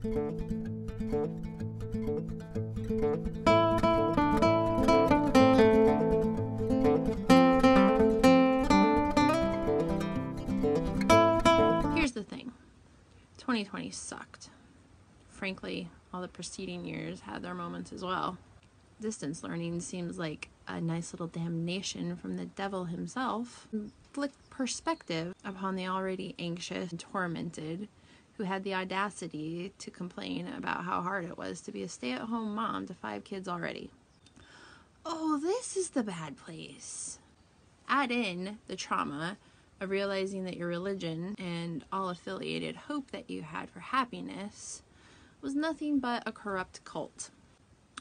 Here's the thing. 2020 sucked. Frankly, all the preceding years had their moments as well. Distance learning seems like a nice little damnation from the devil himself. Flicked perspective upon the already anxious and tormented who had the audacity to complain about how hard it was to be a stay-at-home mom to 5 kids already. Oh, this is the bad place. Add in the trauma of realizing that your religion and all affiliated hope that you had for happiness was nothing but a corrupt cult.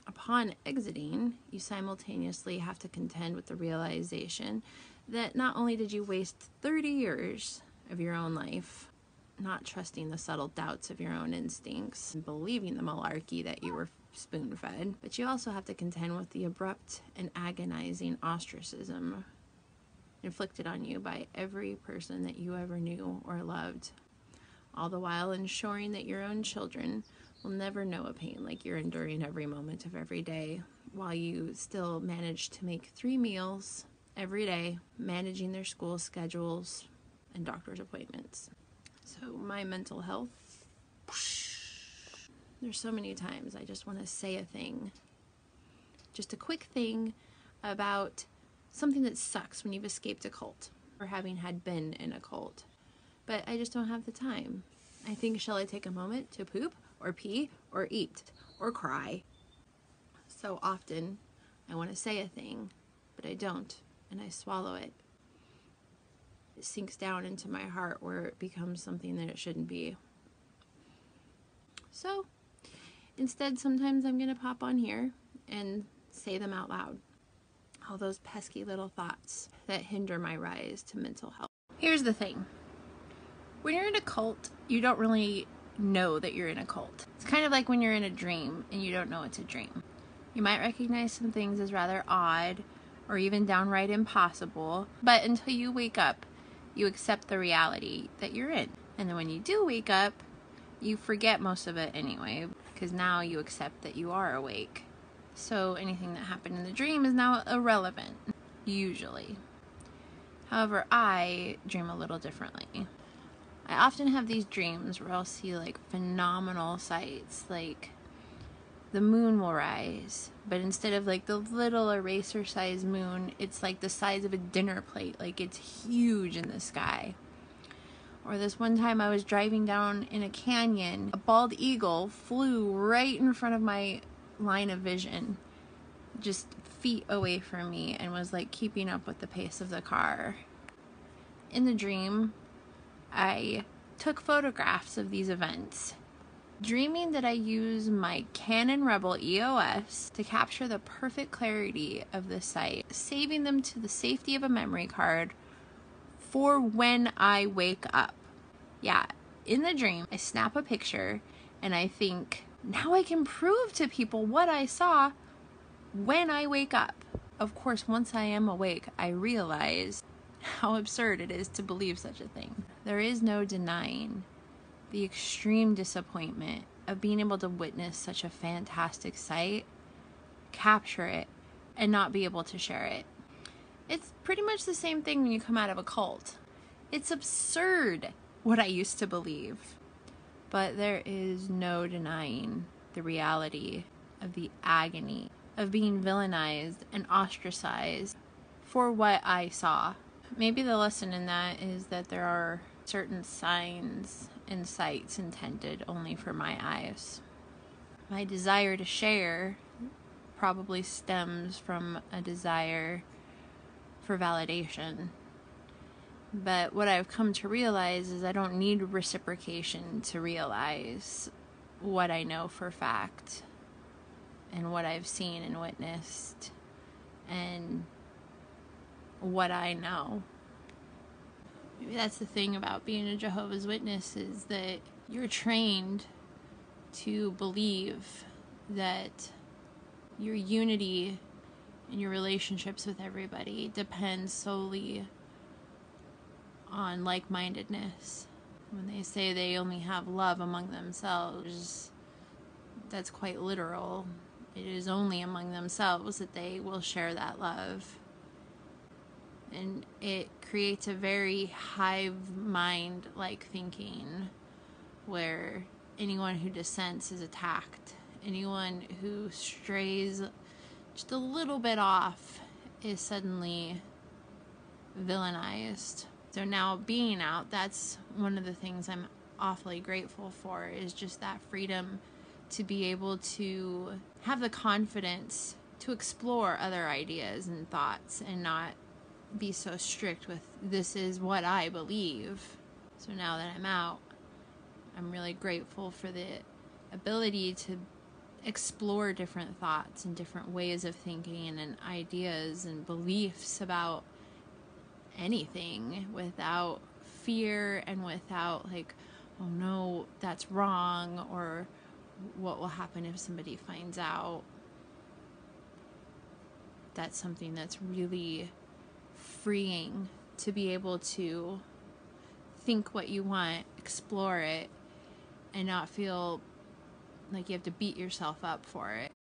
Upon exiting, you simultaneously have to contend with the realization that not only did you waste 30 years of your own life not trusting the subtle doubts of your own instincts and believing the malarkey that you were spoon-fed, but you also have to contend with the abrupt and agonizing ostracism inflicted on you by every person that you ever knew or loved, all the while ensuring that your own children will never know a pain like you're enduring every moment of every day, while you still manage to make 3 meals every day, managing their school schedules and doctor's appointments. So my mental health, there's so many times I just want to say a thing, just a quick thing about something that sucks when you've escaped a cult or having had been in a cult, but I just don't have the time. I think, shall I take a moment to poop or pee or eat or cry? So often I want to say a thing, but I don't, and I swallow it. It sinks down into my heart where it becomes something that it shouldn't be. So instead, sometimes I'm going to pop on here and say them out loud. All those pesky little thoughts that hinder my rise to mental health. Here's the thing. When you're in a cult, you don't really know that you're in a cult. It's kind of like when you're in a dream and you don't know it's a dream. You might recognize some things as rather odd or even downright impossible, but until you wake up, you accept the reality that you're in. And then when you do wake up, you forget most of it anyway, because now you accept that you are awake. So anything that happened in the dream is now irrelevant, usually. However, I dream a little differently. I often have these dreams where I'll see like phenomenal sights, like the moon will rise, but instead of like the little eraser-sized moon, it's like the size of a dinner plate, like it's huge in the sky. Or this one time I was driving down in a canyon, a bald eagle flew right in front of my line of vision, just feet away from me, and was like keeping up with the pace of the car. In the dream, I took photographs of these events, dreaming that I use my Canon Rebel EOS to capture the perfect clarity of the sight, saving them to the safety of a memory card for when I wake up. Yeah, in the dream, I snap a picture and I think, now I can prove to people what I saw when I wake up. Of course, once I am awake, I realize how absurd it is to believe such a thing. There is no denying the extreme disappointment of being able to witness such a fantastic sight, capture it, and not be able to share it. It's pretty much the same thing when you come out of a cult. It's absurd what I used to believe, but there is no denying the reality of the agony of being villainized and ostracized for what I saw. Maybe the lesson in that is that there are certain signs and sights intended only for my eyes. My desire to share probably stems from a desire for validation. But what I've come to realize is I don't need reciprocation to realize what I know for fact and what I've seen and witnessed and what I know. Maybe that's the thing about being a Jehovah's Witness, is that you're trained to believe that your unity in your relationships with everybody depends solely on like-mindedness. When they say they only have love among themselves, that's quite literal. It is only among themselves that they will share that love. And it creates a very hive mind like thinking where anyone who dissents is attacked. Anyone who strays just a little bit off is suddenly villainized. So now being out, that's one of the things I'm awfully grateful for, is just that freedom to be able to have the confidence to explore other ideas and thoughts and not be so strict with this is what I believe. So now that I'm out, I'm really grateful for the ability to explore different thoughts and different ways of thinking and ideas and beliefs about anything without fear and without like, oh no, that's wrong, or what will happen if somebody finds out. That's something that's really freeing, to be able to think what you want, explore it, and not feel like you have to beat yourself up for it.